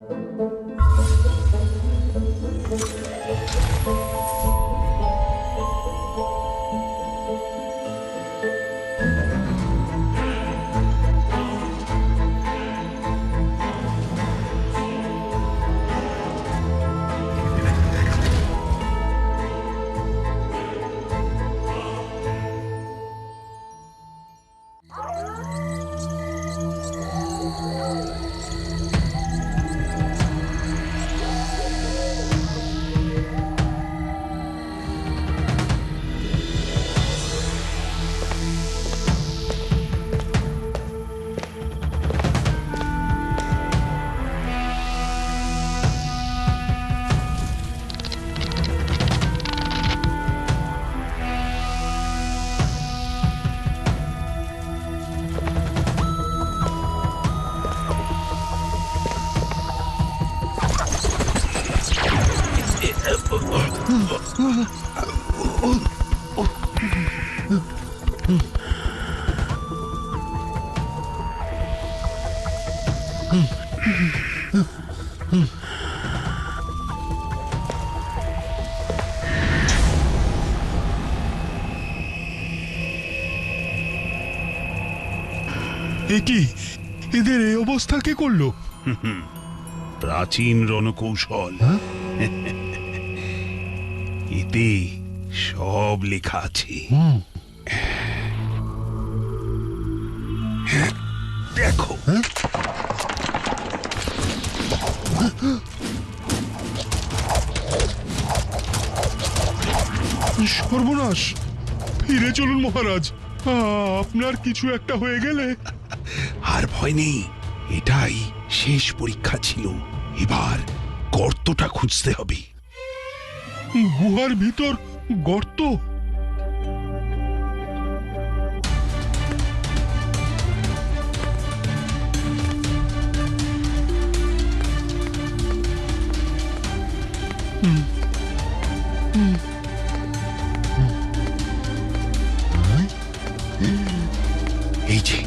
কি এদের এই অবস্থা কে করলো? প্রাচীন রণকৌশল। এতে সব লেখা আছে। দেখো, সর্বনাশ! ফিরে চলুন মহারাজ, আপনার কিছু একটা হয়ে গেলে। আর ভয় নেই, এটাই শেষ পরীক্ষা ছিল। এবার গর্তটা খুঁজতে হবে। গুহার ভিতর গর্ত? এই যে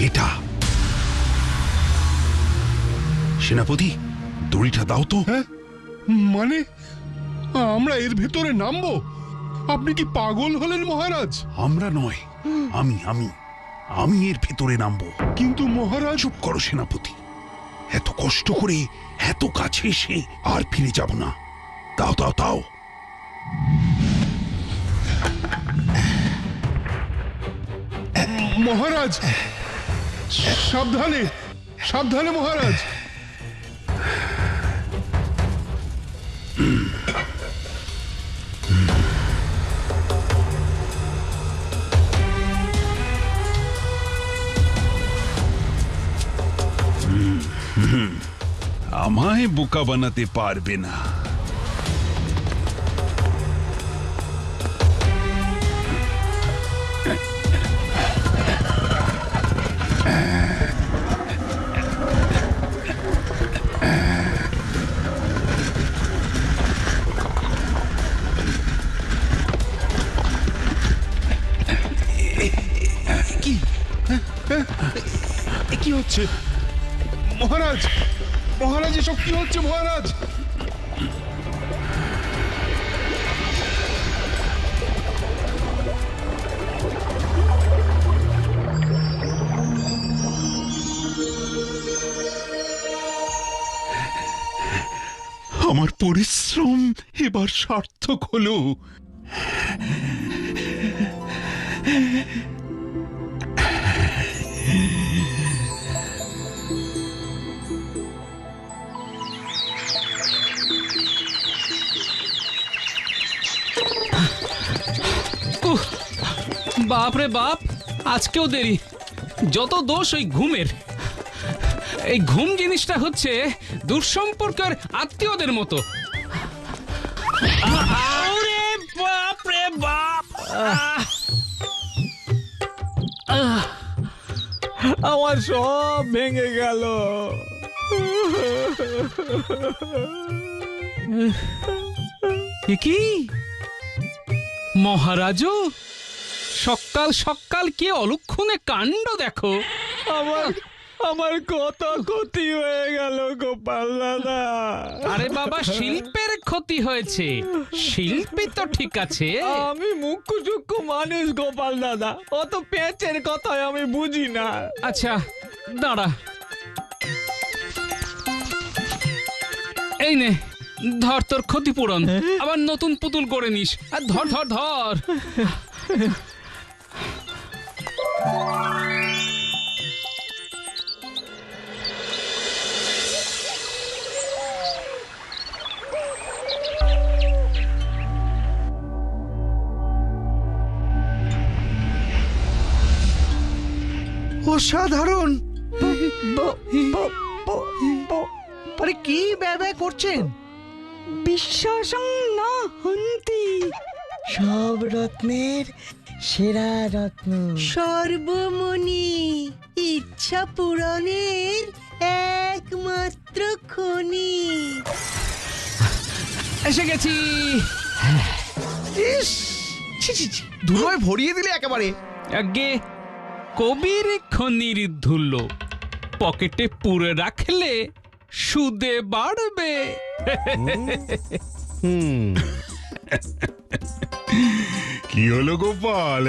এটা। সেনাপতি, দড়িটা দাও তো। হ্যাঁ, মানে আমরা এর ভেতরে নামবো? আপনি কি পাগল হলেন মহারাজ? আমরা নয়, আমি আমি আমি এর ভেতরে নামবো। কিন্তু মহারাজ। চুপ করো সেনাপতি, এত কষ্ট করে এত কাছে এসে আর ফিরে যাব না। দাও দাও দাও। মহারাজ, সাবধানে সাবধানে মহারাজ। আমায় বোকা বানাতে পারবে না। কি হচ্ছে মহারাজ? মহারাজ, এসব কি হচ্ছে মহারাজ? আমার পরিশ্রম এবার সার্থক হলো। বাপ রে বাপ, আজকেও দেরি। যত দোষ ওই ঘুমের। এই ঘুম জিনিসটা হচ্ছে দুঃসম্পর্কের আত্মীয়দের মতো। আরে বাপ রে বাপ! আমার সব ভেঙে গেল। কি মহারাজও সকাল সকাল কি অলক্ষণে কাণ্ড দেখো। আমার কত ক্ষতি হয়ে গেল গোপাল দাদা। আরে বাবা, শিল্পের ক্ষতি হয়েছে, শিল্পী তো ঠিক আছে। আমি মুখ্য চুক্কু মানুষ গোপাল দাদা, অত পেঁচের কথাই আমি বুঝি না। আচ্ছা দাঁড়া, এই নে ধর তোর ক্ষতিপূরণ, আবার নতুন পুতুল করে নিস। আর ধর ধর ধর। অসাধারণ। আরে কি ব্যয় করছেন? বিশ্বাসং না হন্তি, সব রত্নের সেরা রত্ন, সর্বমণি, ইচ্ছা পূরণের একমাত্র খনি। এসে গেছি। ইস, ছি ছি ছি, ধুলোয় ভরিয়ে দিলে একেবারে। আগে কবির খনির ধুলো পকেটে পুরে রাখলে সুদে বাড়বে। কি হলো গোপাল?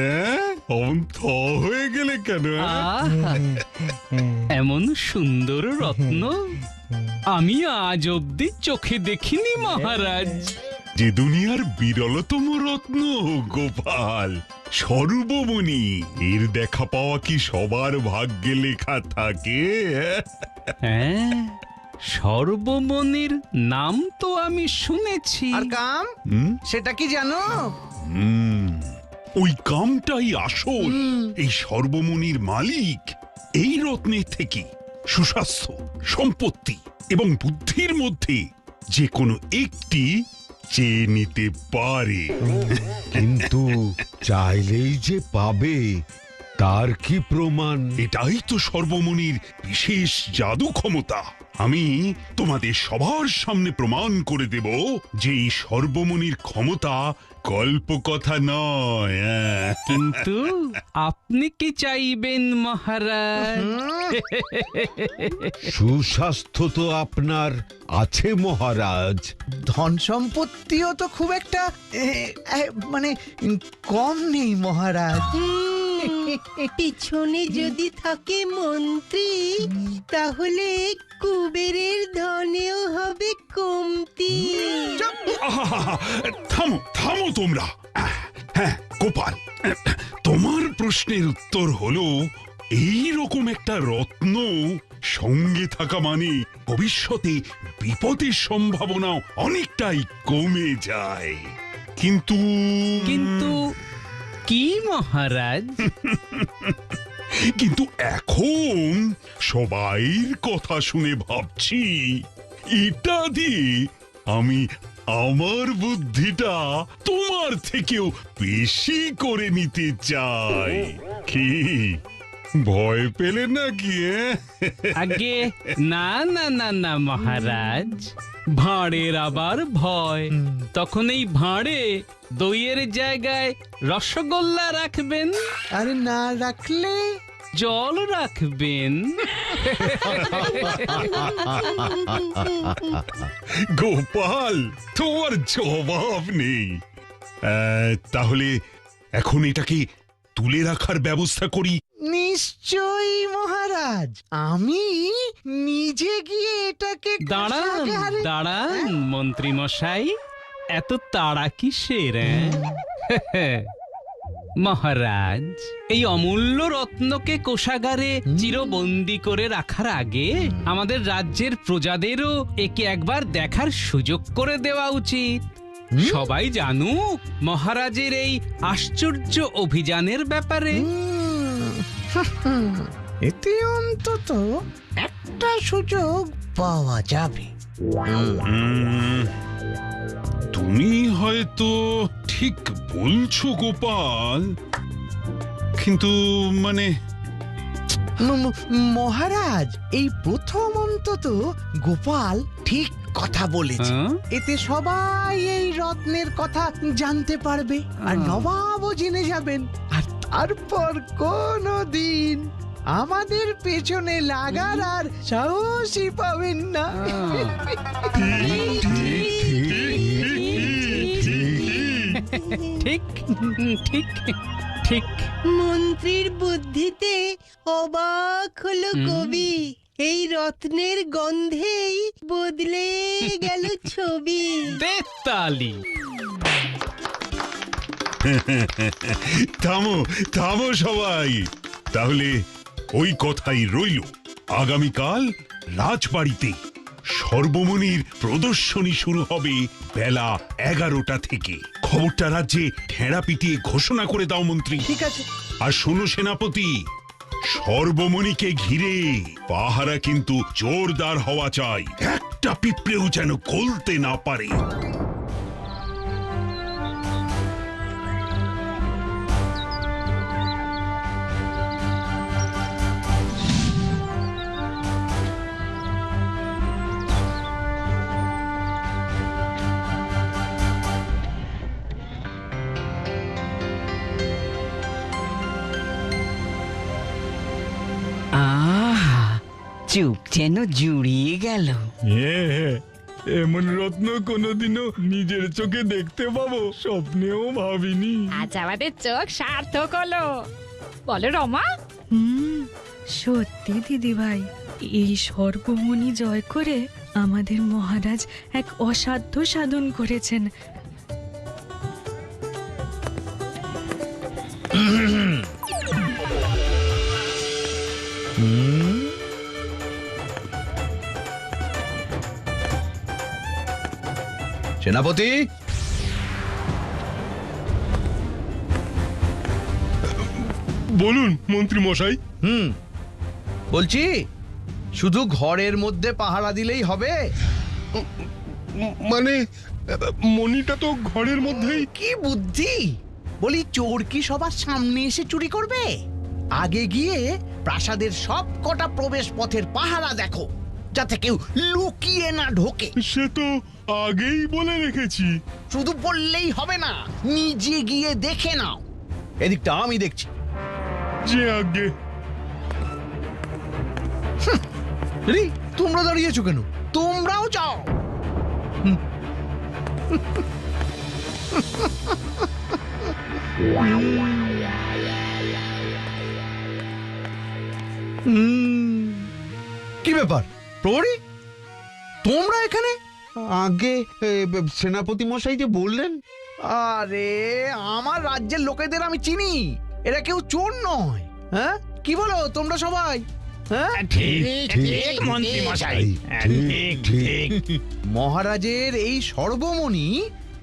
অমন থ হয়ে গেলে কেন? আহা, এমন সুন্দর রত্ন আমি আজ অব্দি চোখে দেখিনি মহারাজ। যে দুনিয়ার বিরলতম রত্ন গোপাল, সর্বমণি, এর দেখা পাওয়া কি সবার ভাগ্যে লেখা থাকে? হ্যাঁ, সর্বমণির নাম তো আমি শুনেছি। আর কাম সেটা কি জানো? ওই কামটাই আসল। এই সর্বমণির মালিক এই রত্নের থেকে সুস্বাস্থ্য, সম্পত্তি এবং বুদ্ধির মধ্যে যে কোনো একটি চেয়ে নিতে পারে। কিন্তু চাইলেই যে পাবে তার কি প্রমাণ? এটাই তো সর্বমণির বিশেষ জাদু ক্ষমতা। আমি তোমাদের সবার সামনে প্রমাণ করে দেব যে এই সর্বমণির ক্ষমতা কল্পকথা নয়। কিন্তু আপনি কি চাইবেন মহারাজ? সুস্বাস্থ্য তো আপনার আছে মহারাজ। ধন সম্পত্তিও তো খুব একটা মানে কম নেই মহারাজ। পিছনে যদি থাকে মন্ত্রী, তাহলে কুবেরের ধনেও হবে কমতি। আহাহাহা, থামো থামো তোমরা। হ্যাঁ গোপাল, তোমার প্রশ্নের উত্তর হলো এই রকম একটা রত্ন সঙ্গে থাকা মানে ভবিষ্যতে বিপদের সম্ভাবনা অনেকটাই কমে যায়। কিন্তু কিন্তু কি মহারাজ? কিন্তু এখন সবাইর কথা শুনে ভাবছি এটা দিয়ে আমি আমার বুদ্ধিটা তোমার থেকেও বেশি করে নিতে চাই। কি ভয় পেলে নাকি? আগে না না না না মহারাজ, ভাঁড়ের আবার ভয়। তখন এই ভাঁড়ে দইয়ের জায়গায় রসগোল্লা রাখবেন, আরে না রাখলে? জল রাখবেন। গোপাল, তোমার জবাব নেই। তাহলে এখন এটাকে তুলে রাখার ব্যবস্থা করি। নিশ্চয়ই মহারাজ, আমি নিজে গিয়ে এটাকে দাঁড়ান কোষাগারে- দাঁড়ান মন্ত্রী মশাই, এত তাড়া কিসের? মহারাজ, এই অমূল্য রত্নকে কোষাগারে চিরবন্দি করে রাখার আগে আমাদের রাজ্যের প্রজাদেরও একে একবার দেখার সুযোগ করে দেওয়া উচিত। সবাই জানুক মহারাজের এই আশ্চর্য অভিযানের ব্যাপারে। এতে অন্তত একটা সুযোগ পাওয়া যাবে। তুমি হয়তো ঠিক বলছো গোপাল, কিন্তু মানে মহারাজ, এই প্রথম অন্তত গোপাল ঠিক কথা বলেছে। হ্যাঁ? এতে সবাই এই রত্নের কথা জানতে পারবে, আর নবাবও জেনে যাবেন। আর তারপর কোনদিন আমাদের পেছনে লাগার আর সাহসই পাবেন না। ঠিক ঠিক ঠিক। মন্ত্রীর বুদ্ধিতে অবাক হলো কবি, এই রত্নের গন্ধেই বদলে গেল ছবি। তেতালি। থামো থামো সবাই, তাহলে ওই কথাই রইল। আগামীকাল রাজবাড়িতে সর্বমণির প্রদর্শনী শুরু হবে বেলা 11টা থেকে। খবরটা রাজ্যে ঠেড়া পিটিয়ে ঘোষণা করে দাও মন্ত্রী। ঠিক আছে। আর শোনো সেনাপতি, সর্বমণিকে ঘিরে পাহারা কিন্তু জোরদার হওয়া চাই, একটা পিঁপড়েও যেন গলতে না পারে। চুপ যেন জুড়িয়ে গেল। এমন রত্ন কোনোদিনও নিজের চোখে দেখতে পাবো স্বপ্নেও ভাবিনি। আজ আমাদের চোখ সার্থক হলো, বলো রমা? সত্যি দিদি ভাই, এই সর্বমণি জয় করে আমাদের মহারাজ এক অসাধ্য সাধন করেছেন। সেনাপতি, বলুন মন্ত্রী মশাই। বলছি শুধু ঘরের মধ্যে পাহারা দিলেই হবে? মানে মণিটা তো ঘরের মধ্যেই। কি বুদ্ধি! বলি, চোর কি সবার সামনে এসে চুরি করবে? আগে গিয়ে প্রাসাদের সব কটা প্রবেশ পথের পাহারা দেখো, যাতে কেউ লুকিয়ে না ঢোকে। সে তো আগেই বলে রেখেছি। শুধু বললেই হবে না, নিজে গিয়ে দেখে নাও। এদিকটা আমি দেখছি। যে আগে তোমরা দাঁড়িয়েছো কেন? তোমরাও যাও। কি ব্যাপার প্রহরী, তোমরা এখানে? আগে সেনাপতি মশাই যে বললেন। আরে, আমার রাজ্যের লোকেদের আমি চিনি, এরা কেউ চোর নয়। হ্যাঁ, কি বলো তোমরা সবাই? হ্যাঁ, ঠিক মন্ত্রী মশাই, ঠিক ঠিক। মহারাজের এই সর্বমণি,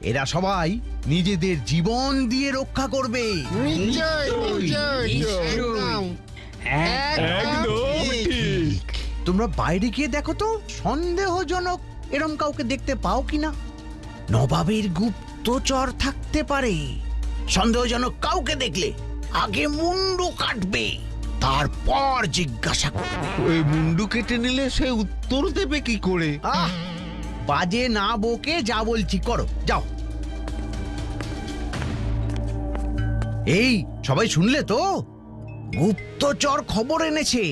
এরা সবাই নিজেদের জীবন দিয়ে রক্ষা করবে। একদম ঠিক। তোমরা বাইরে গিয়ে দেখো তো, সন্দেহজনক এরম কাউকে দেখতে পাও কিনা। নবাবের গুপ্তচর থাকতে পারে। সন্দেহজনক কাউকে দেখলে আগে মুন্ডু কাটবে, তারপর জিজ্ঞাসা করবে। ওই মুন্ডু কেটে নিলে সে উত্তর দেবে কি করে? আহ, বাজে না বকে যা বলছি করো, যাও। এই সবাই শুনলে তো? গুপ্তচর খবর এনেছে,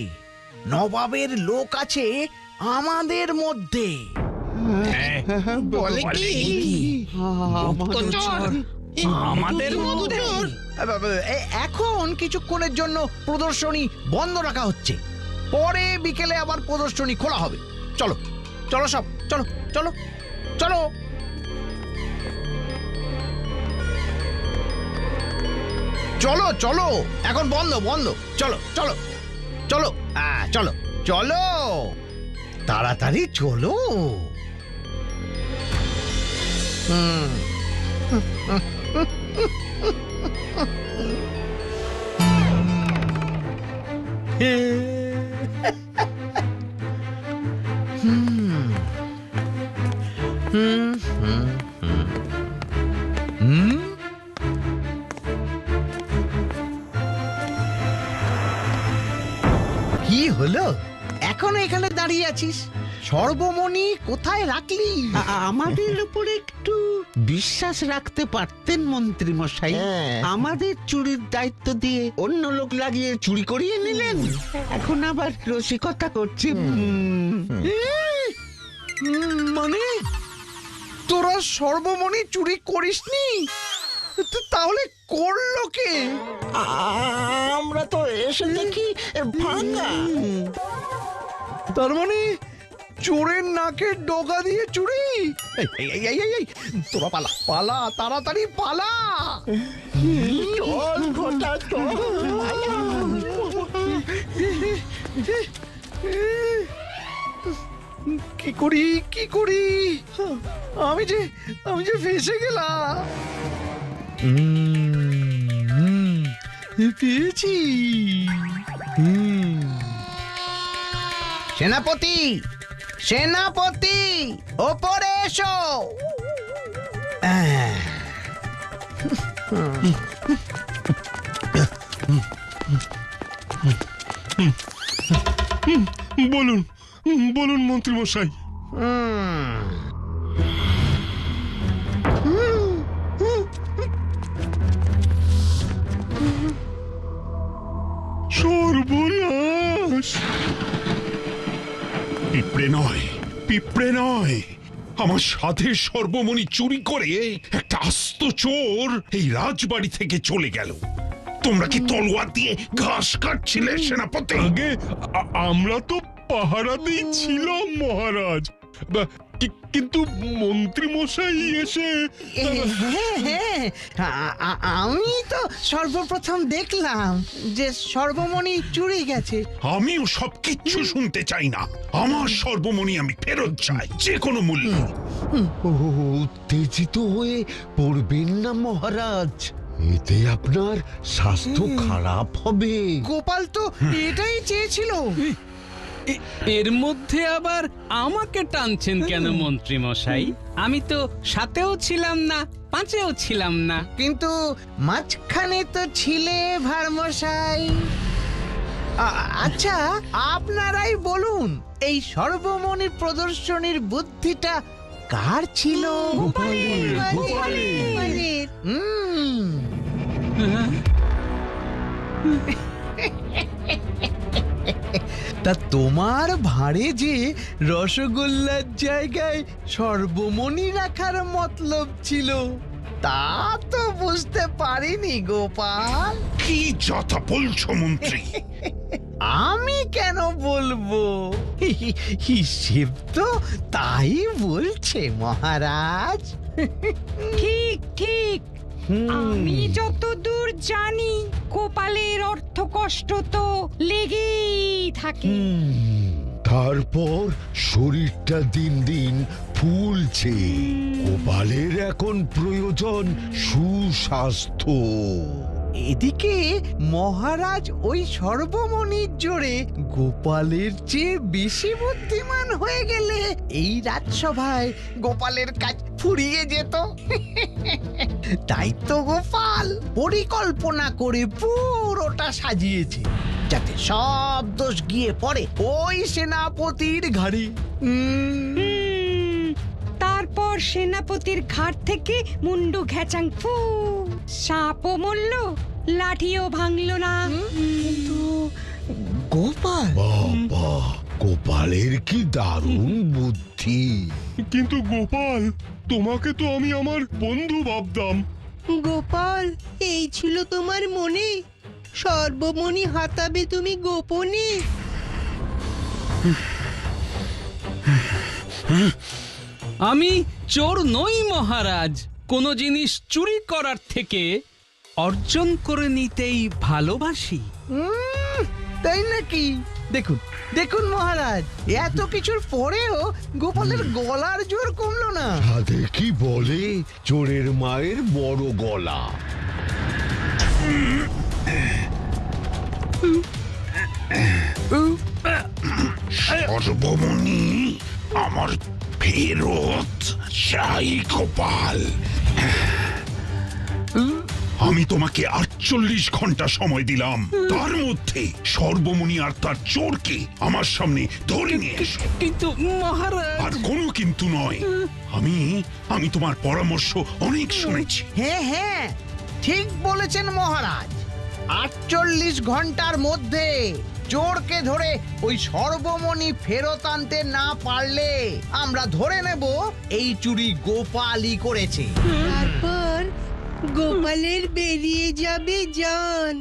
নবাবের লোক আছে আমাদের মধ্যে। বলে কি? গুপ্তচর আমাদের মধ্যে? এখন কিছুক্ষণের জন্য প্রদর্শনী বন্ধ রাখা হচ্ছে, পরে বিকেলে আবার প্রদর্শনী খোলা হবে। চলো চলো সব, চলো চলো চলো। চলো চলো, এখন বন্ধ বন্ধ। চলো চলো চলো, চলো চলো, তাড়াতাড়ি চলো। কি হলো, এখনো এখানে দাঁড়িয়ে আছিস? সর্বমণি কোথায় রাখলি? আমাদের উপর একটু বিশ্বাস রাখতে পারতেন মন্ত্রী মশাই। আমাদের চুরির দায়িত্ব দিয়ে অন্য লোক লাগিয়ে চুরি করিয়ে নিলেন, এখন আবার রসিকতা করছে। মানে তোরা সর্বমণি চুরি করিসনি? তাহলে করলো কে? আমরা তো এসে দেখি ভাঙা। তার মানে চোরের নাকের ডগা দিয়ে চুরি? এই, তোরা পালা পালা, তাড়াতাড়ি পালা। চল ঘটা চল। কি করি? আমি যে ফেসে গেলাম। পেয়েছি। সেনাপতি ওপরে এসো। বলুন বলুন মন্ত্রী মশাই। সর্বনাশ! পিঁপড়ে নয়, আমার সাধের সর্বমণি চুরি করে একটা আস্ত চোর এই রাজবাড়ি থেকে চলে গেল। তোমরা কি তলোয়ার দিয়ে ঘাস কাটছিলে সেনাপতি? আগে আমরা তো পাহারাতেই ছিলাম মহারাজ, কিন্তু মন্ত্রী মশাই এসে। আমি তো সর্বপ্রথম দেখলাম যে সর্বমণি চুরি গেছে। আমিও সবকিছু শুনতে চাই না, আমার সর্বমণি আমি ফেরত চাই, যে কোনো মূল্যে। উত্তেজিত হয়ে পড়বেন না মহারাজ, এতে আপনার স্বাস্থ্য খারাপ হবে। গোপাল তো এটাই চেয়েছিল। এর মধ্যে আবার আমাকে টানছেন কেন মন্ত্রী মশাই? আমি তো সাথেও ছিলাম না, পাঁচেও ছিলাম না। কিন্তু মাঝখানে তো ছিলে ভারমশাই। আচ্ছা, আপনারাই বলুন, এই সর্বমণির প্রদর্শনীর বুদ্ধিটা কার ছিল? গোপালের। তা তোমার ভাঁড়ে যে রসগোল্লার জায়গায় সর্বমণি রাখার মতলব ছিল, তা তো বুঝতে পারিনি গোপাল। কি যথা বলছো মন্ত্রী? আমি কেন বলবো? হিসেব তো তাই বলছে মহারাজ। ঠিক ঠিক, আমি যতদূর জানি গোপালের অর্থ কষ্ট তো লেগেই থাকে। তারপর শরীরটা দিন দিন ফুলছে। গোপালের এখন প্রয়োজন সুস্বাস্থ্য। এদিকে মহারাজ ওই সর্বমণির জোরে গোপালের চেয়ে বেশি বুদ্ধিমান হয়ে গেলে এই রাজসভায় গোপালের কাজ ফুরিয়ে যেত। তাই তো গোপাল পরিকল্পনা করে পুরোটা সাজিয়েছে, যাতে সব দোষ গিয়ে পড়ে ওই সেনাপতির ঘাড়ে। তারপর সেনাপতির ঘাট থেকে মুন্ডু ঘেচাং ফু, সাপও মরল, লাঠিও ভাঙলো না। গোপাল, বাবা, গোপালের কি দারুণ বুদ্ধি। কিন্তু গোপাল, তোমাকে তো আমি আমার বন্ধু ভাবতাম। গোপাল, এই ছিল তোমার মনে? সর্বমণি হাতাবে তুমি গোপনে? আমি চোর নই মহারাজ, কোনো জিনিস চুরি করার থেকে অর্জন করে নিতেই ভালোবাসি। তাই নাকি? দেখুন দেখুন মহারাজ, এত কিছুর পরেও গোপালের গলার জোর কমলো না। সাধে কি বলে, চোরের মায়ের বড় গলা। সর্বমণি আমার ফেরত চাই গোপাল। আমি তোমাকে আর ৪৮ ঘন্টা সময় দিলাম, তার মধ্যে সর্বমণি আর তার চোরকে আমার সামনে ধরে নিয়ে এসো। কিন্তু মহারাজ, আর কোনো কিন্তু নয়। আমি তোমার পরামর্শ অনেক শুনেছি। হ্যাঁ হ্যাঁ, ঠিক বলেছেন মহারাজ। ৪৮ ঘন্টার মধ্যে চোরকে ধরে ওই সর্বমণি ফেরত আনতে না পারলে আমরা ধরে নেব এই চুরি গোপালই করেছে। তারপর গোপালের বেরিয়ে যাবে জান।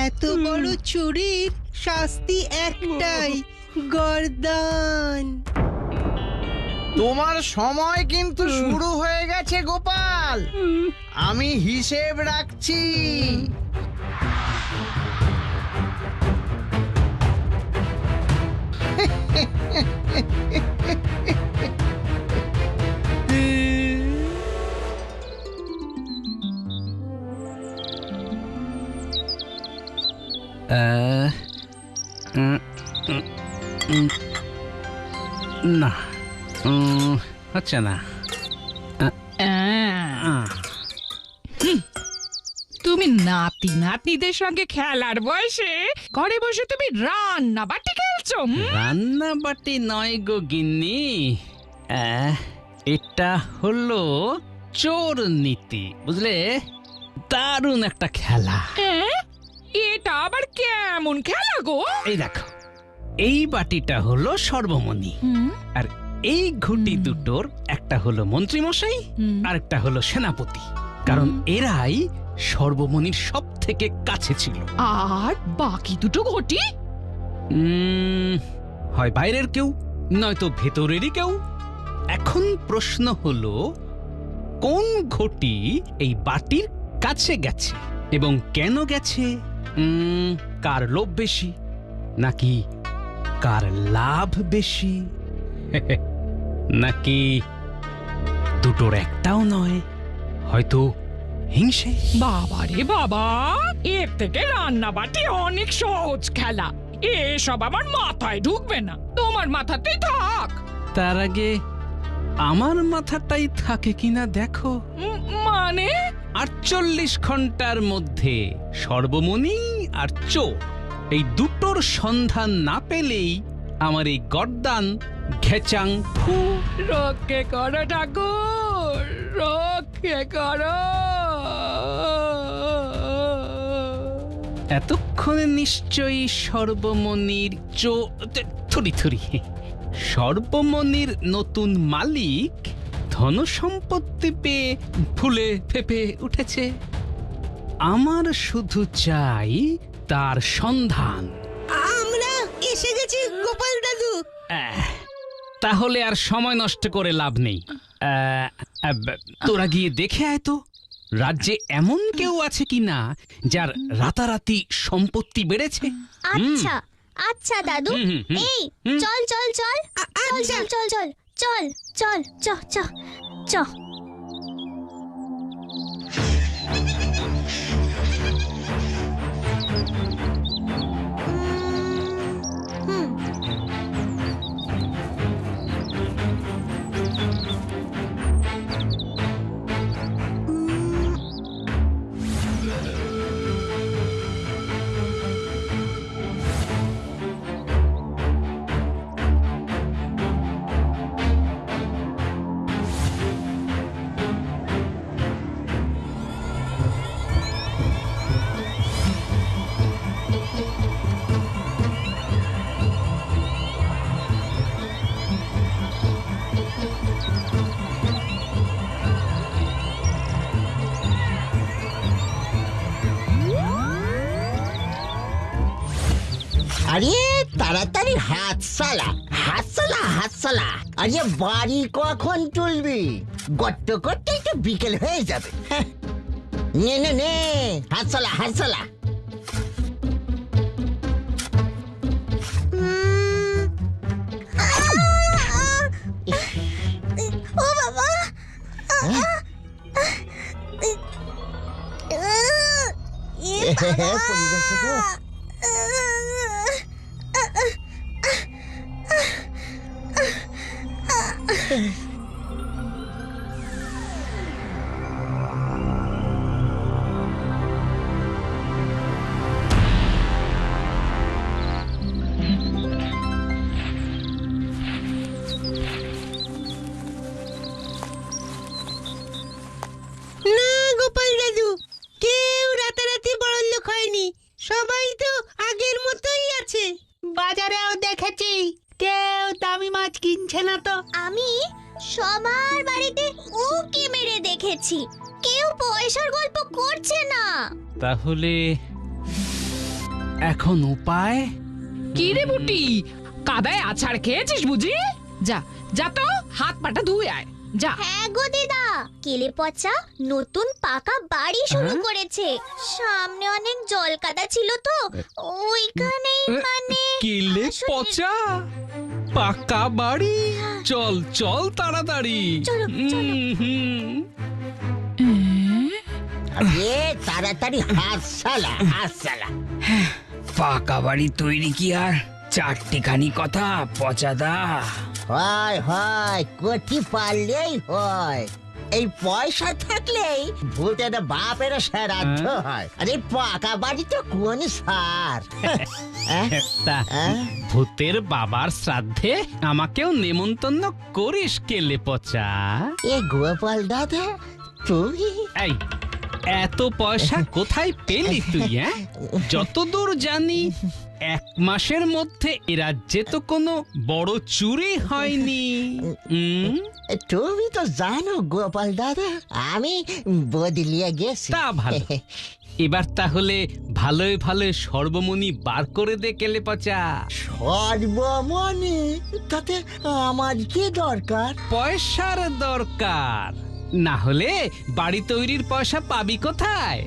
এত বড় চুরির শাস্তি একটাই, গর্দান। তোমার সময় কিন্তু শুরু হয়ে গেছে গোপাল, আমি হিসেব রাখছি। না, হচ্ছে না। তুমি নাতি নাতনিদের সঙ্গে খেলার বয়সে ঘরে বসে তুমি রান্না বাটি খেলছো? রান্না বাটি নয় গো গিন্নি, এটা হলো চোর নীতি, বুঝলে? দারুণ একটা খেলা। এটা আবার কেমন খেলা গো? এই দেখো, এই বাটিটা হলো সর্বমণি, আর এই ঘটি দুটোর একটা হলো মন্ত্রীমশাই আর একটা হলো সেনাপতি, কারণ এরাই সর্বমণির সব থেকে কাছে ছিল। আর বাকি দুটো ঘটি হয় বাইরের কেউ, নয়তো ভেতরেরই কেউ। এখন প্রশ্ন হলো, কোন ঘটি এই বাটির কাছে গেছে এবং কেন গেছে? কার লোভ বেশি নাকি কার লাভ বেশি, নাকি দুটোর একটাও নয়, হয়তো হিংসে? বাবা রে বাবা, এর থেকে রান্না বাটি অনেক সহজ খেলা। এসব আমার মাথায় ঢুকবে না, তোমার মাথাতেই থাক। তার আগে আমার মাথাটাই থাকে কিনা দেখো। মানে ৪৮ ঘন্টার মধ্যে সর্বমণি আর চোর এই দুটোর সন্ধান না পেলেই আমার এই গর্দান ঘেচাং ফু। রক্ষে করো ঠাকুর, রক্ষে করো। এতক্ষণে নিশ্চয়ই সর্বমণির সর্বমণির নতুন মালিক ধন সম্পত্তি পেয়ে ফুলে ফেপে উঠেছে। আমার শুধু চাই তার সন্ধান। আমরা এসে গেছি গোপাল দাদু। তাহলে আর সময় নষ্ট করে লাভ নেই। তোরা গিয়ে দেখে আয় তো, রাজ্যে এমন কেউ আছে কিনা যার রাতারাতি সম্পত্তি বেড়েছে। আচ্ছা আচ্ছা দাদু, এই চল চল চল চল চল চল চল চল চ চ চ। আরে তাড়াতাড়ি হাত সালা, হাত সালা, হাত সালা। আরে বাড়ি কখন তুলবি? গট্ট করতেই তো বিকেল হয়ে যাবে। নে নে নে, হাত সালা, হাত সালা। ও বাবা, পরিবেশে তো কতবার বাড়িতে উকি মেরে দেখেছি, কেউ পয়সার গল্প করছে না। তাহলে এখন উপায়? কি রে বুটি, কাদায় আছাড় খেয়েছিস বুঝি? যা যা তো হাত পাটা ধুয়ে আয় যা। হ্যাঁ গো দিদা, কেলে পচা নতুন পাকা বাড়ি শুরু করেছে। সামনে অনেক জল কাদা ছিল তো, ওইখানেই মানে কেলে পচা পাকা বাড়ি? চল চল তাড়াতাড়ি। চলো, চলো। আরে তাড়াতাড়ি হাত সালা, হাত সালা। পাকা বাড়ি তৈরি কি আর চারটিখানি কথা পচাদা? হয় হয়, কোটি পারলেই হয়। এই পয়সা থাকলেই ভূতের বাপের শ্রাদ্ধ হয়। আরে পাকা বাড়ি তো কোন সার। তা ভূতের বাবার শ্রাদ্ধে আমাকেও নেমন্তন্ন করিস কেলে পচা? এ গোপাল দাদা, তুই এই এত পয়সা কোথায় পেলি তুই? হ্যাঁ, যতদূর জানি 1 মাসের মধ্যে এ রাজ্যে তো কোনো বড় চুরি হয়নি। তুমি তো জানো গোপাল দাদা, আমি বদলিয়ে গেছি। তা ভালো। এবার তাহলে ভালোই ভালোই সর্বমণি বার করে দে কেলে পচা। সর্বমণি? তাতে আমার কি দরকার? পয়সার দরকার, না হলে বাড়ি তৈরির পয়সা পাবি কোথায়?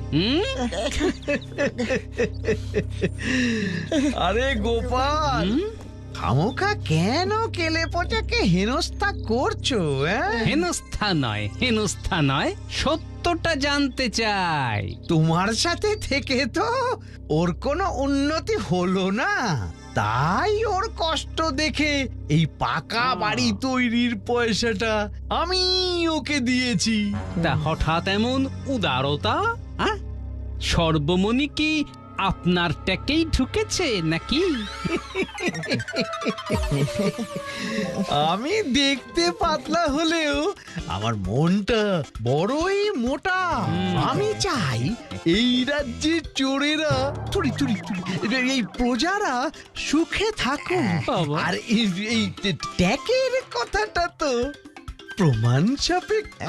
আরে গোপাল, খামোখা কেন কেলে পচাকে হেনস্থা করছো? হেনস্থা নয়, সত্যটা জানতে চাই। তোমার সাথে থেকে তো ওর কোনো উন্নতি হলো না, তাই ওর কষ্ট দেখে এই পাকা বাড়ি তৈরির পয়সাটা আমি ওকে দিয়েছি। তা হঠাৎ এমন উদারতা? সর্বমণি কি আপনার ট্যাকেই ঢুকেছে নাকি? আমি দেখতে পাতলা হলেও আমার মনটা বড়ই মোটা। আমি চাই এই রাজ্যের চোরেরা, এই প্রজারা সুখে থাকুক। আর এই ট্যাকের কথাটা তো প্রমাণ সাপেক্ষ।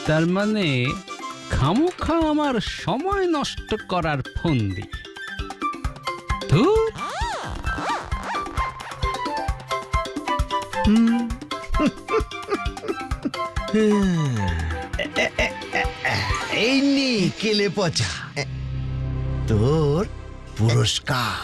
তার মানে খামোখা আমার সময় নষ্ট করার ফন্দি। এই নে কেলে পচা, তোর পুরস্কার।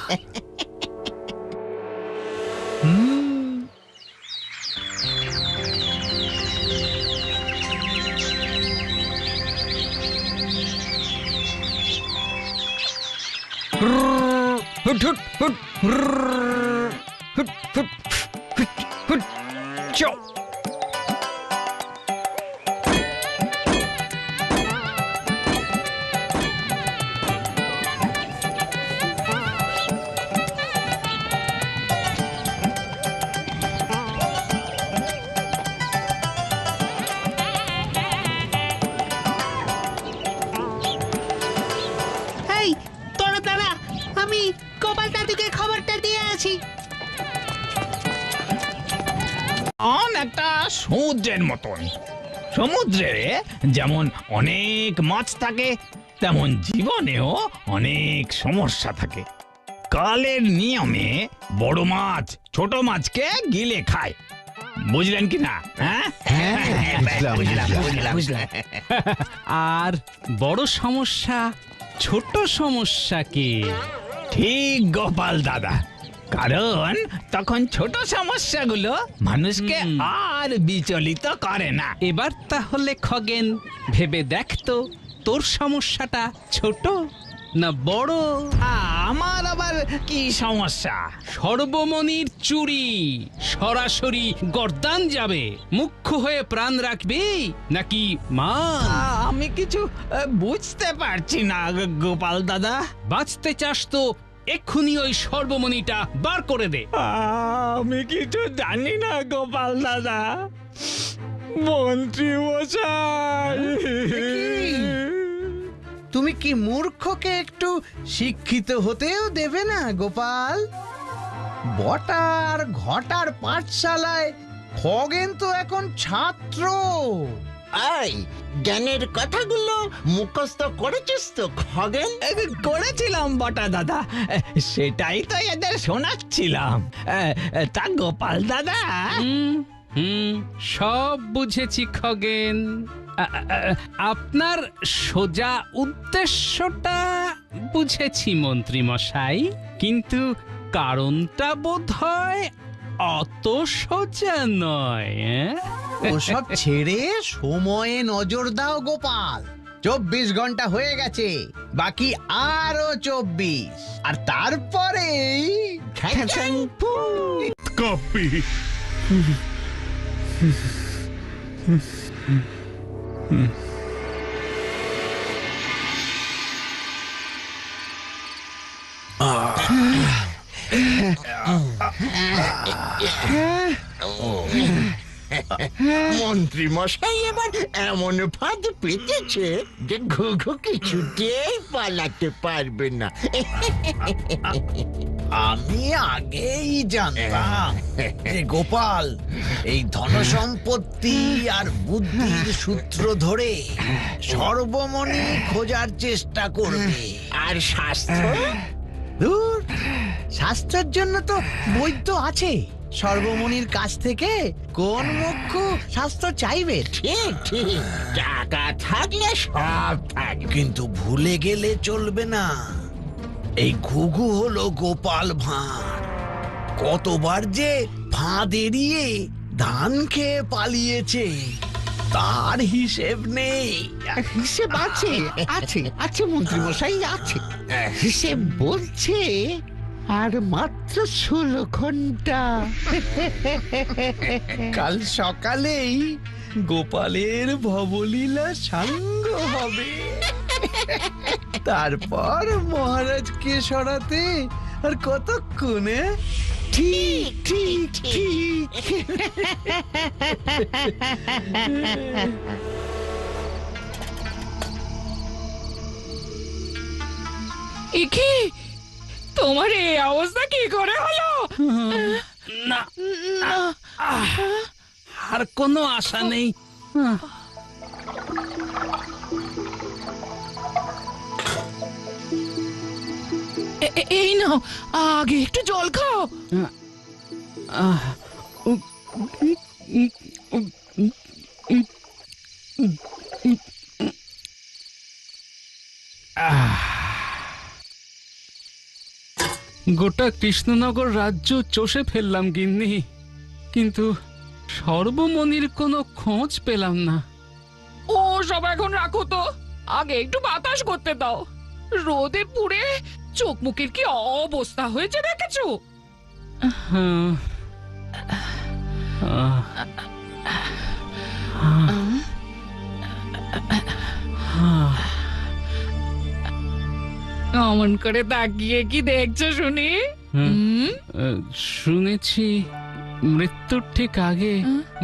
আমি গোপাল দাদুকে খবরটা দিয়ে আছি। একটা সমুদ্রের মতন, সমুদ্রে যেমন অনেক মাছ থাকে, তেমন জীবনেও অনেক সমস্যা থাকে। কালের নিয়মে বড় মাছ ছোট মাছকে গিলে খায়, বুঝলেন কি না? বুঝলাম। আর বড় সমস্যা ছোট সমস্যাকে? ঠিক গোপাল দাদা, কারণ তখন ছোট সমস্যাগুলো মানুষকে আর বিচলিত করে না। এবার তাহলে খগেন ভেবে দেখতো, তোর সমস্যাটা ছোট না বড়? আমার আবার কি সমস্যা? সর্বমণির চুরি সরাসরি গর্দান যাবে। মুখ্য হয়ে প্রাণ রাখবি নাকি মান? আমি কিছু বুঝতে পারছি না গোপাল দাদা। বাঁচতে চাস তো এক্ষুনি ওই সর্বমণিটা বার করে দে। আমি কিছু জানি না গোপাল দাদা। মন্ত্রী মশাই, তুমি কি মূর্খকে একটু শিক্ষিত হতেও দেবে না গোপাল? বটার ঘটার পাঠশালায় খগেন তো এখন ছাত্র। এই জ্ঞানের কথাগুলো মুখস্থ করেছিস তো খগেন? করেছিলাম বটা দাদা, সেটাই তো এদের শোনাচ্ছিলাম। তা গোপাল দাদা, হুম, সব বুঝেছি খগেন। আপনার সোজা উদ্দেশ্যটা বুঝেছি মন্ত্রী মশাই, কিন্তু কারণটা বোধহয় অত সোজা নয়। ওসব ছেড়ে সময়ে নজর দাও গোপাল। 24 ঘন্টা হয়ে গেছে, বাকি আরো 24, আর তারপরেই কাঁপে মন্ত্রী মশাই এবার এমন ফাঁদ পেতেছে যে ঘুঘু কিছুতেই পালাতে পারবে না। আমি আগেই জানতাম যে গোপাল এই ধনসম্পত্তি আর বুদ্ধির সূত্র ধরে সর্বমণি খোঁজার চেষ্টা করবে। আর স্বাস্থ্য? দূর, স্বাস্থ্যের জন্য তো বৈদ্য আছে। সর্বমণির কাছ থেকে কোন মুখ্য স্বাস্থ্য চাইবে? ঠিক ঠিক, টাকা থাকলে সব থাকবে। কিন্তু ভুলে গেলে চলবে না, এই ঘুঘু হলো গোপাল ভাঁড়। কতবার যে ফাঁদ এড়িয়ে ধান খেয়ে পালিয়েছে তার হিসেব নেই। হিসেব আছে আছে আছে মন্ত্রী মশাই আছে। হিসেব বলছে আর মাত্র 16 ঘন্টা। কাল সকালেই গোপালের ভবলীলা সাঙ্গ হবে। তারপর মহারাজকে সরাতে আর কতক্ষণে? ঠিক ঠিক ঠিক। কি তোমার এই অবস্থা কি করে হলো? না, আর কোনো আশা নেই। এই নাও, আগে একটু জল খাও। গোটা কৃষ্ণনগর রাজ্য চষে ফেললাম গিন্নি, কিন্তু সর্বমণির কোনো খোঁজ পেলাম না। ও সব এখন রাখো তো, আগে একটু বাতাস করতে দাও। রোদে পুড়ে চোখ মুখের কি অবস্থা হয়েছে দেখেছো? অমন করে তাকিয়ে কি দেখছো শুনি? শুনেছি মৃত্যুর ঠিক আগে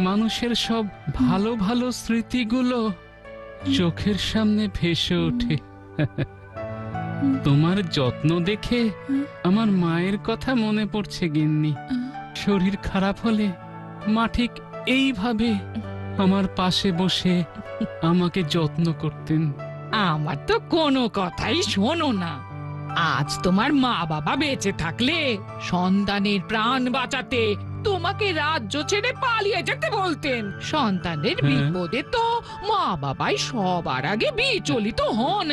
মানুষের সব ভালো ভালো স্মৃতিগুলো চোখের সামনে ভেসে ওঠে। তোমার যত্ন দেখে আমার মায়ের কথা মনে পড়ছে গিন্নি। শরীর খারাপ হলে মা ঠিক এইভাবে আমার পাশে বসে আমাকে যত্ন করতেন। আমার তো কোনো কথাই শোনো না। আজ তোমার মা বাবা বেঁচে থাকলে সন্তানের প্রাণ বাঁচাতে তোমাকে রাজ্য ছেড়ে পালিয়ে যেতে বলতেন। সন্তানের বিপদে তো মা বাবাই সবার আগে বিচলিত হন।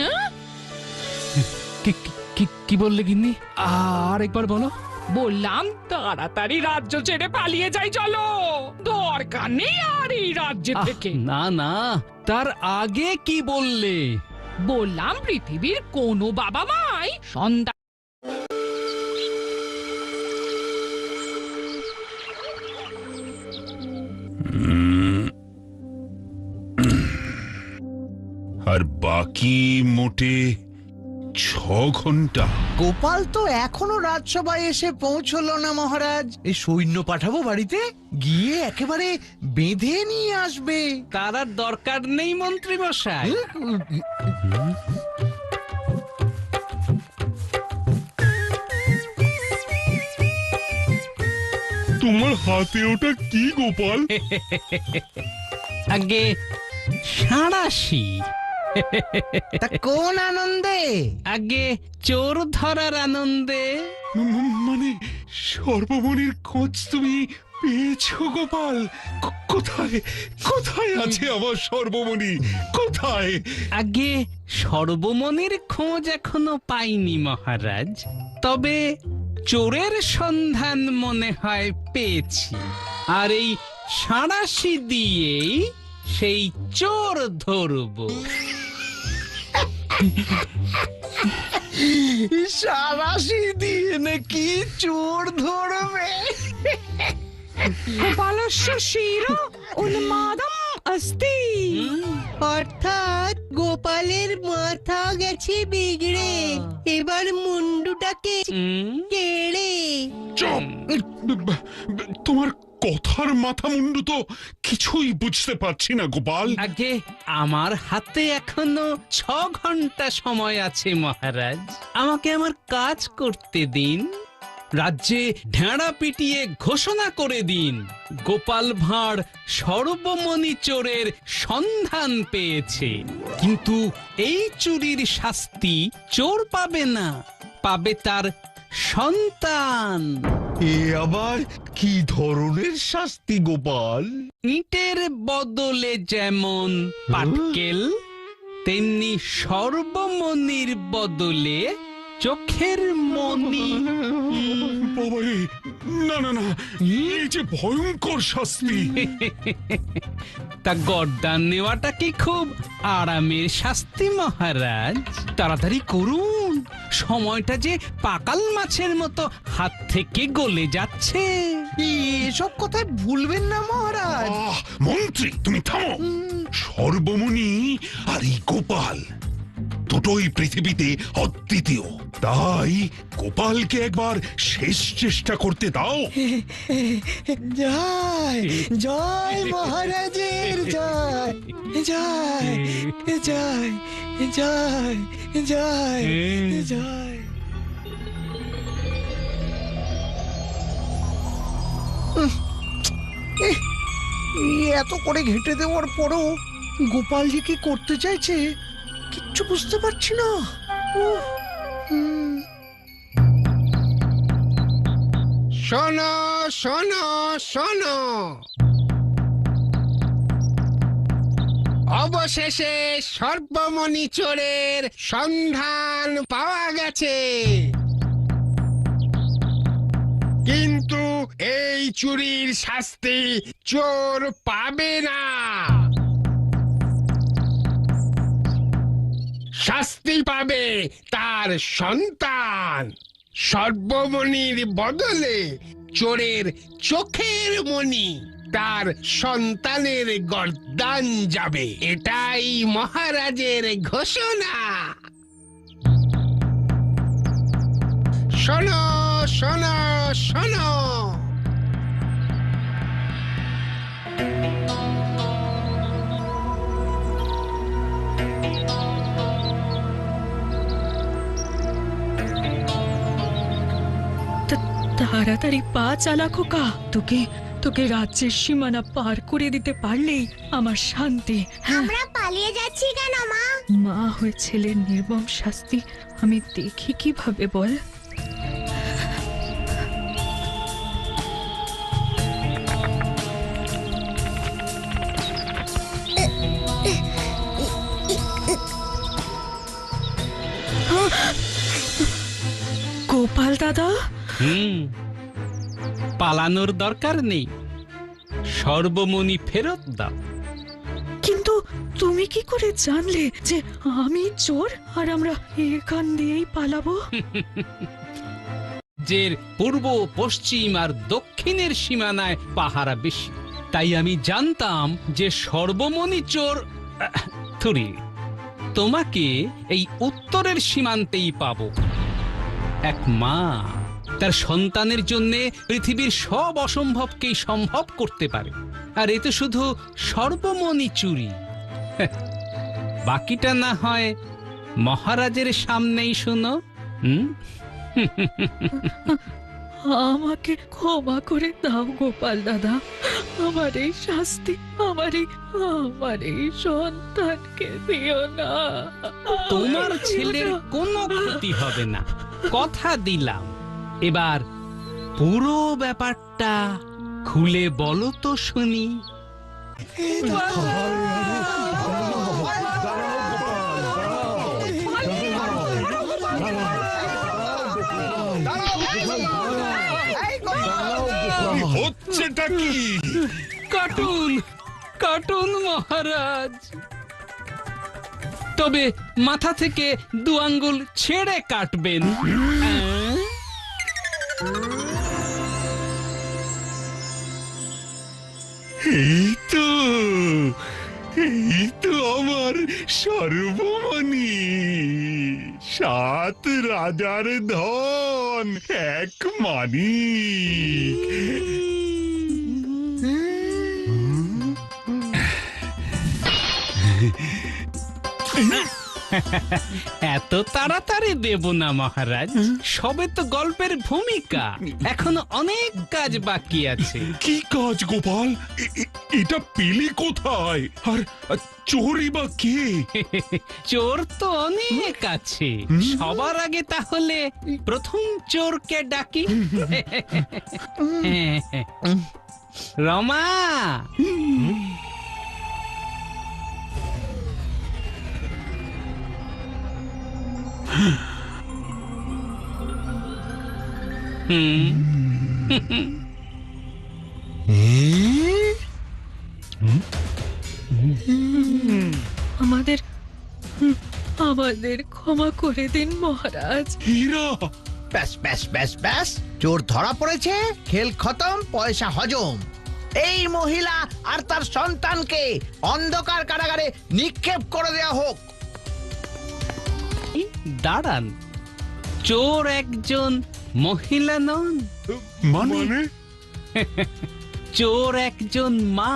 কি বললে গিন্নি? আর একবার বলো। বললাম তাড়াতাড়ি রাজ্য ছেড়ে পালিয়ে যাই, চলো। দরকার নেই আর এই রাজ্যে থেকে। না না, তার আগে কি বললে? বললাম পৃথিবীর কোনো বাবা মাই সন্তান আর বাকি মোটে 6 ঘন্টা। গোপাল তো এখনো রাজসভায় এসে পৌঁছলো না মহারাজ। এই সৈন্য পাঠাবো বাড়িতে, গিয়ে একেবারে বেঁধে নিয়ে আসবে। তার আর দরকার নেই মন্ত্রী মশাই। তোমার হাতে ওটা কি গোপাল? আগে সাঁড়াশি। তা কোন আনন্দে? আগে চোর ধরার আনন্দে। মানে সর্বমণির খোঁজ তুমি পেয়েছো গোপাল? কোথায় কোথায় আছে আমার সর্বমণি? কোথায়? আগে সর্বমণির খোঁজ এখনো পাইনি মহারাজ, তবে চোরের সন্ধান মনে হয় পেয়েছি, আর এই সাঁড়াশি দিয়েই সেই চোর ধরবো। সারাশি দিয়ে নাকি চোর ধরবে? গোপালস্য শির উন্মাদম অস্তি। অর্থাৎ গোপালের মাথা গেছে বিগড়ে, এবার মুন্ডুটাকে কেড়ে। চুপ! তোমার কথার মাথা মুন্ডু তো কিছুই বুঝতে পারছি না গোপাল। আগে আমার হাতে এখনো 6 ঘন্টা সময় আছে মহারাজ, আমাকে আমার কাজ করতে দিন। রাজ্যে ঢেঁড়া পিটিয়ে ঘোষণা করে দিন গোপাল ভাঁড় সর্বমণি চোরের সন্ধান পেয়েছে, কিন্তু এই চুরির শাস্তি চোর পাবে না, পাবে তার সন্তান। এ আবার কি ধরনের শাস্তি গোপাল? ইটের বদলে যেমন পাটকেল, তেমনি সর্বমণির বদলে চোখের মণি। বাবারে, না না না, এই যে ভয়ঙ্কর শাস্তি! তা গর্দান নেওয়াটা কি খুব আরামের শাস্তি মহারাজ? তাড়াতাড়ি করুন, সময়টা যে পাকাল মাছের মতো হাত থেকে গলে যাচ্ছে। এসব কথায় ভুলবেন না মহারাজ। মন্ত্রী তুমি থামো। সর্বমণি আর এই গোপাল দুটোই পৃথিবীতে অদ্বিতীয়, তাই গোপালকে একবার শেষ চেষ্টা করতে দাও। জয় জয় মহারাজের জয় জয় জয় জয় জয় জয়। এত করে ঘেঁটে দেওয়ার পরও গোপাল যে কি করতে চাইছে কিচ্ছু বুঝতে পারছি না। শোনো শোনো শোনো, অবশেষে সর্বমণি চোরের সন্ধান পাওয়া গেছে, কিন্তু এই চুরির শাস্তি চোর পাবে না। শাস্তি পাবে তার সন্তান। সর্বমণির বদলে চোরের চোখের মণি তার সন্তানের গর্দান যাবে, এটাই মহারাজের ঘোষণা। শোনো শোনো শোনো, তাড়াতাড়ি পা চালা খোকা, তোকে তোকে রাজ্যের সীমানা পার করে দিতে পারলেই আমার শান্তি। আমরা পালিয়ে যাচ্ছি কেন মা? মা হয়ে ছেলের নির্মম শাস্তি আমি দেখি কিভাবে বল? গোপাল দাদা, পালানোর দরকার নেই, সর্বমণি ফেরত দাও। কিন্তু তুমি কি করে জানলে যে আমি চোর আর আমরা এখান দিয়েই পালাবো? যে পূর্ব পশ্চিম আর দক্ষিণের সীমানায় পাহারা বেশি, তাই আমি জানতাম যে সর্বমণি চোর থুরি তোমাকে এই উত্তরের সীমান্তেই পাবো। এক মা তার সন্তানের জন্য পৃথিবীর সব অসম্ভবকেই সম্ভব করতে পারে, আর এ তো শুধু সর্বমণি চুরি। বাকিটা না হয় মহারাজের সামনেই শুনো। আমাকে ক্ষমা করে দাও গোপাল দাদা। আমার এই শাস্তি আমার এই সন্তানকে দিও না। তোমার ছেলের কোনো ক্ষতি হবে না, কথা দিলাম। এবার পুরো ব্যাপারটা খুলে বলো তো শুনি। হচ্ছেটা কি? কাটুন কাটুন মহারাজ, তবে মাথা থেকে 2 আঙ্গুল ছেড়ে কাটবেন। এই তো আমার সর্বমণি, 7 রাজার ধন, 1 মানিক। এত তাড়াতাড়ি দেব না মহারাজ, সবে তো গল্পের ভূমিকা, এখনো অনেক কাজ বাকি আছে। কি কাজ গোপাল? এটা পেলে কোথায়? আর চোরই বা কে? চোর তো অনেক আছে, সবার আগে তাহলে প্রথম চোরকে ডাকি। রমা, আমাদের ক্ষমা করে দিন মহারাজ। হীরা! ব্যাস ব্যাস ব্যাস ব্যাস, চোর ধরা পড়েছে, খেল খতম, পয়সা হজম। এই মহিলা আর তার সন্তানকে অন্ধকার কারাগারে নিক্ষেপ করে দেওয়া হোক। দাঁড়ান, চোর একজন মহিলা নন, মানে? চোর একজন মা,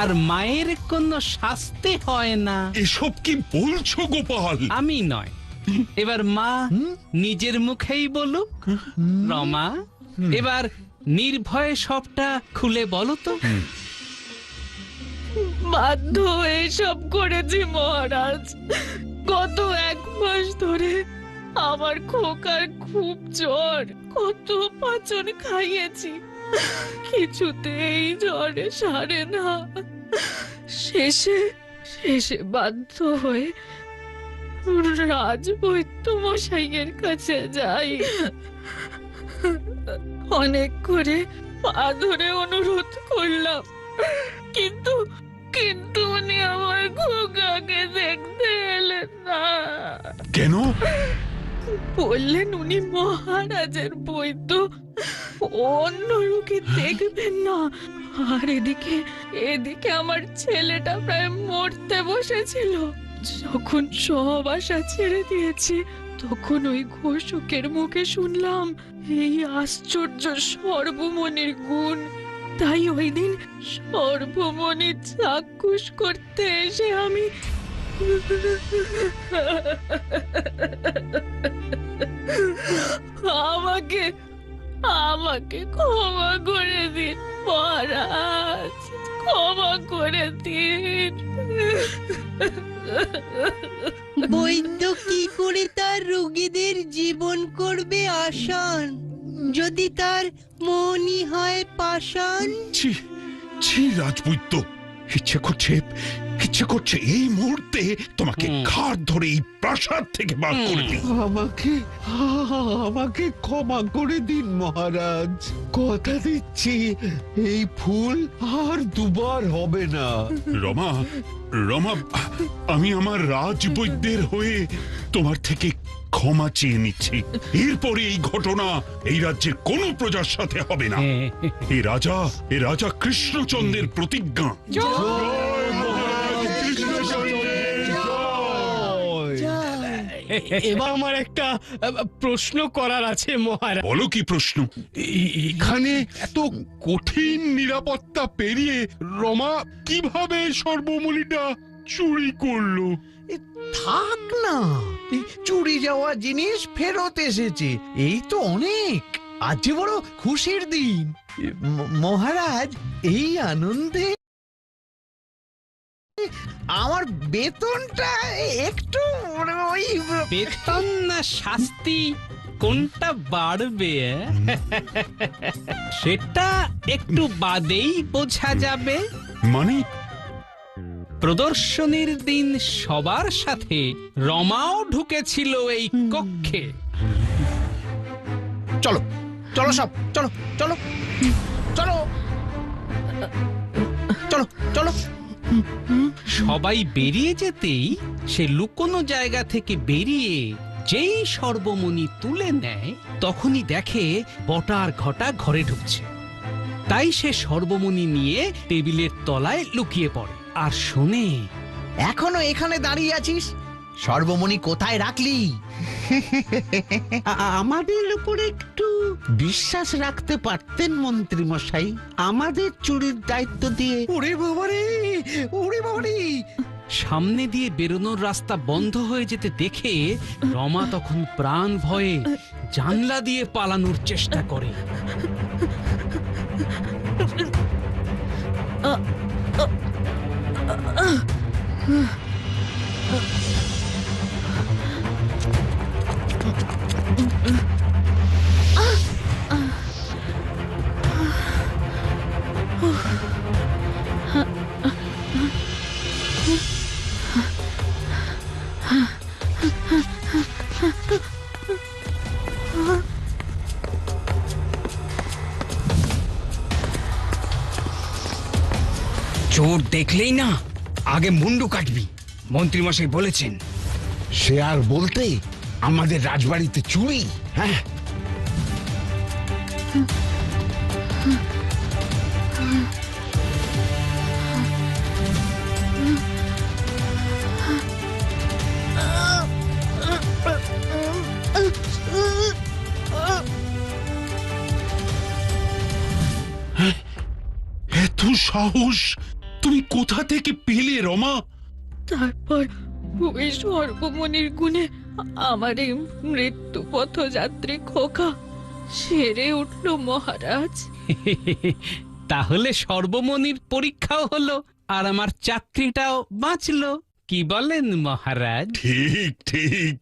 আর মায়ের কোনো শাস্তি হয় না। এসব কি বলছো গোপাল? আমি নয়, এবার মা নিজের মুখেই বলুক। রমা, এবার নির্ভয়ে সবটা খুলে বলো তো। বাধ্য হয়ে সব করেছি মহারাজ। গত 1 মাস ধরে আমার খোকার খুব জ্বর, কত পাচন খাইয়েছি, কিছুতেই জ্বরে সারে না। শেষে বাধ্য হয়ে রাজবৈদ্য মশাইয়ের কাছে যাই। অনেক করে পা ধরে অনুরোধ করলাম, কিন্তু উনি আমার খোকাকে দেখতে এলেন না। কেন? বললেন উনি মহারাজের বৈদ্য, অন্য রোগী দেখবেন না। আর এদিকে আমার ছেলেটা প্রায় মরতে বসেছিল। যখন সব আশা ছেড়ে দিয়েছি, তখন ওই ঘোষকের মুখে শুনলাম এই আশ্চর্য সর্বমণির গুণ। তাই ওই দিন সর্বমণির চাক্ষুষ করতে এসে আমি আমাকে ক্ষমা করে দিন মহারাজ, ক্ষমা করে দিন। বৈদ্য কি করে তার রোগীদের জীবন করবে আসান, যদি তার মনই হয় পাষাণ? ছি ছি রাজবৈদ্য, ইচ্ছে করছে এই মুহূর্তে তোমাকে ঘাড় ধরে এই প্রাসাদ থেকে বার করে দিই। আমাকে ক্ষমা করে দিন মহারাজ, কথা দিচ্ছি এই ফুল আর দুবার হবে না। রমা, আমি আমার রাজবৈদ্যের হয়ে তোমার থেকে ক্ষমা চেয়ে নিচ্ছি। এরপরে এই ঘটনা এই রাজ্যের কোনো প্রজার সাথে হবে না। এ রাজা কৃষ্ণচন্দ্রের প্রতিজ্ঞা। এবার আমার একটা প্রশ্ন করার আছে মহারাজ। বলো কি প্রশ্ন? এখানে এত কঠিন নিরাপত্তা পেরিয়ে রমা কিভাবে সর্বমণিটা চুরি করলো? থাক না, চুরি যাওয়া জিনিস ফেরত এসেছে, এই তো অনেক। আজ যে বড় খুশির দিন। মহারাজ, এই আনন্দে আমার বেতনটা একটু ওই বেতন না শাস্তি কোনটা বাড়বে সেটা একটু বাদেই বোঝা যাবে। মানে প্রদর্শনীর দিন সবার সাথে রমাও ঢুকেছিল এই কক্ষে। চলো চলো সব, চলো চলো চলো চলো চলো। সবাই বেরিয়ে যেতেই সে লুকোনো জায়গা থেকে বেরিয়ে যেই সর্বমণি তুলে নেয় তখনই দেখে বটা আর ঘটা ঘরে ঢুকছে। তাই সে সর্বমণি নিয়ে টেবিলের তলায় লুকিয়ে পড়ে আর শোনে, এখনো এখানে দাঁড়িয়ে আছিস? সর্বমণি কোথায় রাখলি? আমাদের উপর একটু বিশ্বাস রাখতে পারতেন মন্ত্রী মশাই, আমাদের চুরির দায়িত্ব দিয়ে। ওরে বাবারে, ওরে বাবারে! সামনে দিয়ে বেরোনোর রাস্তা বন্ধ হয়ে যেতে দেখে রমা তখন প্রাণ ভয়ে জানলা দিয়ে পালানোর চেষ্টা করে। চোর দেখলেই না আগে মুন্ডু কাটবি, মন্ত্রীমশাই বলেছেন। সে আর বলতে, আমাদের রাজবাড়িতে চুরি। হ্যাঁ, এত সাহস তুমি কোথা থেকে পেলে রমা? তারপর ওই সর্বমণির গুণে আমার এই মৃত্যু পথযাত্রী খোকা সেরে উঠল মহারাজ। তাহলে সর্বমণির পরীক্ষাও হলো আর আমার চাকরিটাও বাঁচলো, কি বলেন মহারাজ? ঠিক ঠিক,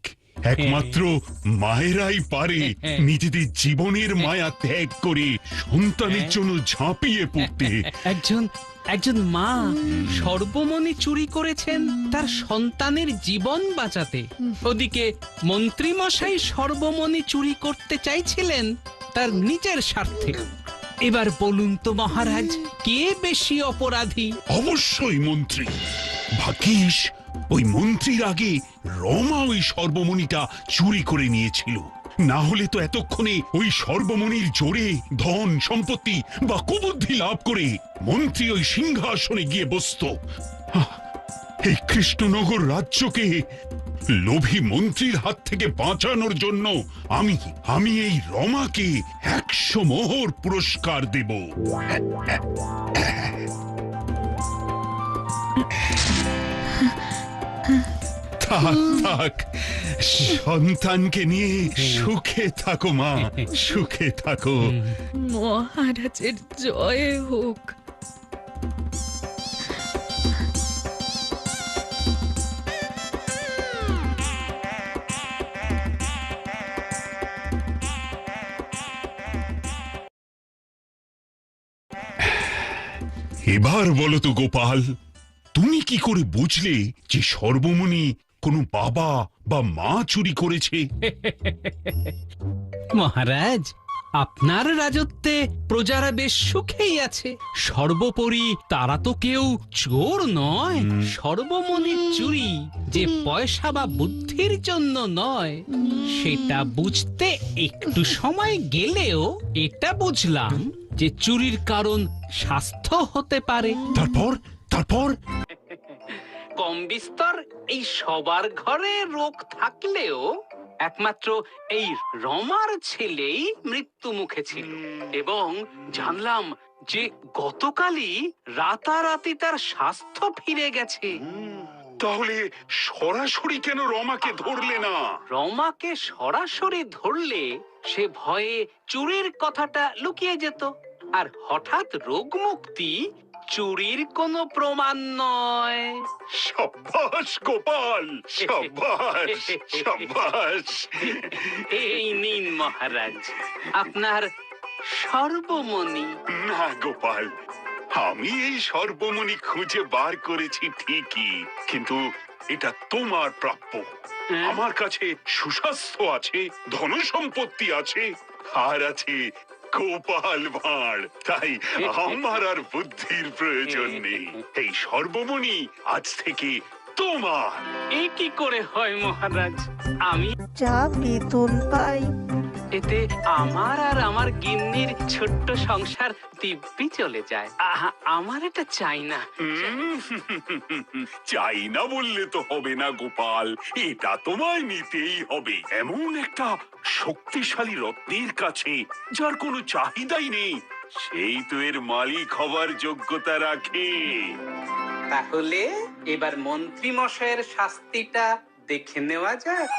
একমাত্র মায়েরাই পারে নিজেদের জীবনের মায়া ত্যাগ করে সন্তানের জন্য ঝাঁপিয়ে পড়তে। একজন মা সর্বমণি চুরি করেছেন তার সন্তানের জীবন বাঁচাতে, ওদিকে মন্ত্রী মশাই সর্বমণি চুরি করতে চাইছিলেন তার নিজের স্বার্থে। এবার বলুন তো মহারাজ, কে বেশি অপরাধী? অবশ্যই মন্ত্রী। ভাগ্যিস ওই মন্ত্রীর আগে রমা ওই সর্বমণিটা চুরি করে নিয়েছিল, না হলে তো এতক্ষণে ওই সর্বমণির জোরে ধন সম্পত্তি বা কুবুদ্ধি লাভ করে মন্ত্রী ওই সিংহাসনে গিয়ে বসতো। এই কৃষ্ণনগর রাজ্যকে লোভী মন্ত্রীর হাত থেকে বাঁচানোর জন্য আমি এই রমাকে 100 মোহর পুরস্কার দেব। থাক থাক, সন্তানকে নিয়ে সুখে থাকো মা, সুখে থাকো। মহারাজের জয় হোক। এবার বলো তো গোপাল, তুমি কি করে বুঝলে যে সর্বমণি কোনো বাবা বা মা চুরি করেছে? মহারাজ, আপনার রাজত্বে প্রজারা বেশ সুখেই আছে। সর্বোপরি তারা তো কেউ চোর নয়। সর্বমণির চুরি যে পয়সা বা বুদ্ধির জন্য নয়, সেটা বুঝতে একটু সময় গেলেও এটা বুঝলাম যে চুরির কারণ স্বাস্থ্য হতে পারে। তারপর কম বিস্তর এই সবার ঘরে রোগ থাকলেও একমাত্র এই রমার ছেলেই মৃত্যু মুখে ছিল, এবং জানলাম যে গতকালই রাতারাতি তার স্বাস্থ্য ফিরে গেছে। তাহলে সরাসরি কেন রমাকে ধরলে না? রমাকে সরাসরি ধরলে সে ভয়ে চুরির কথাটা লুকিয়ে যেত, আর হঠাৎ রোগ মুক্তি চুরির কোনো প্রমাণ নয়। সাব্বাস গোপাল, সাব্বাস, সাব্বাস। এই নিন মহারাজ আপনার সর্বমণি। না গোপাল, আমি এই সর্বমণি খুঁজে বার করেছি ঠিকই, কিন্তু এটা তোমার প্রাপ্য। আমার কাছে সুস্বাস্থ্য আছে, ধনসম্পত্তি আছে, আর আছে গোপাল ভাঁড়। তাই আমার আর বুদ্ধির প্রয়োজন নেই। এই সর্বমণি আজ থেকে তোমার। এ কি করে হয় মহারাজ? আমি যা বেতন পাই এতে আমার আর আমার গিন্নির ছোট্ট সংসার দিব্যি চলে যায়। আহা, আমার এটা চাই না। চাই না বললে তো হবে না গোপাল, এটা তোমায় নিতেই হবে। এমন একটা শক্তিশালী রত্নের কাছে যার কোনো চাহিদাই নেই, সেই তো এর মালিক হবার যোগ্যতা রাখে। তাহলে এবার মন্ত্রী মশাইয়ের শাস্তিটা দেখে নেওয়া যাক।